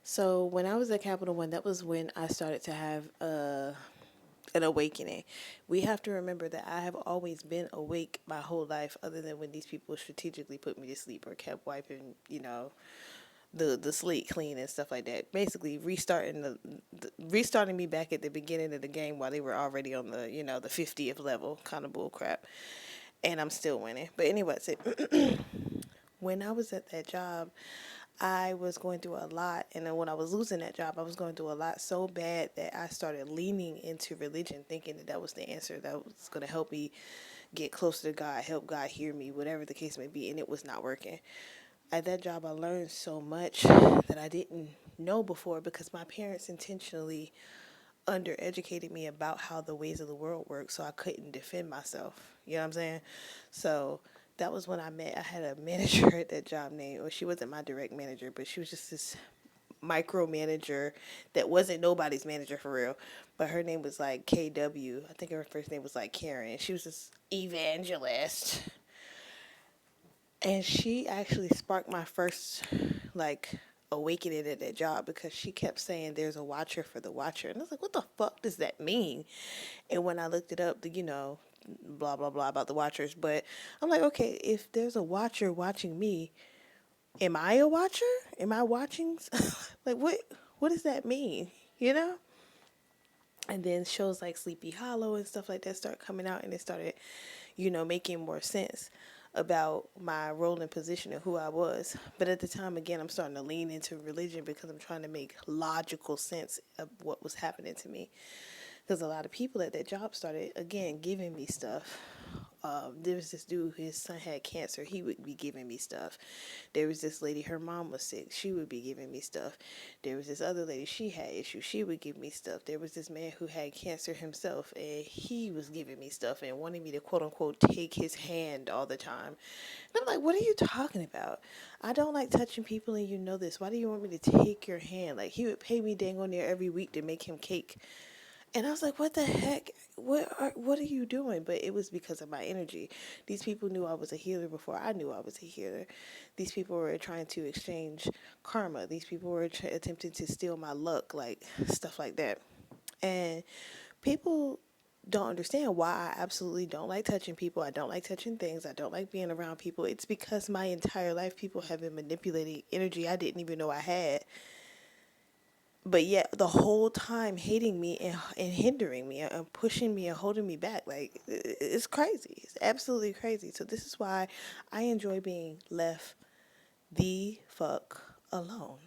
So when I was at Capital One, that was when I started to have an awakening. We have to remember that I have always been awake my whole life, other than when these people strategically put me to sleep or kept wiping, the slate clean and stuff like that. Basically, restarting me back at the beginning of the game while they were already on the 50th level, kind of bull crap. And I'm still winning. But anyway, when I was at that job, I was going through a lot. And then when I was losing that job, I was going through a lot so bad that I started leaning into religion, thinking that that was the answer that was going to help me get closer to God, help God hear me, whatever the case may be. And it was not working. At that job, I learned so much that I didn't know before because my parents intentionally undereducated me about how the ways of the world work, so I couldn't defend myself. You know what I'm saying? So that was when I had a manager at that job named, or she wasn't my direct manager, but she was just this micromanager that wasn't nobody's manager for real. But her name was like KW. I think her first name was like Karen. She was this evangelist. And she actually sparked my first like awakening at that job because she kept saying there's a watcher for the watcher. And I was like, what the fuck does that mean? And when I looked it up, blah blah blah about the watchers, but I'm like, okay, if there's a watcher watching me, am I a watcher? Am I watching? Like what does that mean? You know? And then shows like Sleepy Hollow and stuff like that start coming out, and it started, making more sense about my role and position and who I was. But at the time, again, I'm starting to lean into religion because I'm trying to make logical sense of what was happening to me. Because a lot of people at that job started, again, giving me stuff. There was this dude, his son had cancer. He would be giving me stuff. There was this lady, her mom was sick. She would be giving me stuff. There was this other lady, she had issues. She would give me stuff. There was this man who had cancer himself, and he was giving me stuff and wanting me to quote unquote take his hand all the time. And I'm like, what are you talking about? I don't like touching people, and you know this. Why do you want me to take your hand? Like, he would pay me dang on there every week to make him cake. And I was like, what the heck? What are you doing? But it was because of my energy. These people knew I was a healer before I knew I was a healer. These people were trying to exchange karma. These people were attempting to steal my luck, like stuff like that. And people don't understand why I absolutely don't like touching people. I don't like touching things. I don't like being around people. It's because my entire life people have been manipulating energy I didn't even know I had, but yet the whole time hating me and hindering me and pushing me and holding me back. Like, it's crazy. It's absolutely crazy. So this is why I enjoy being left the fuck alone.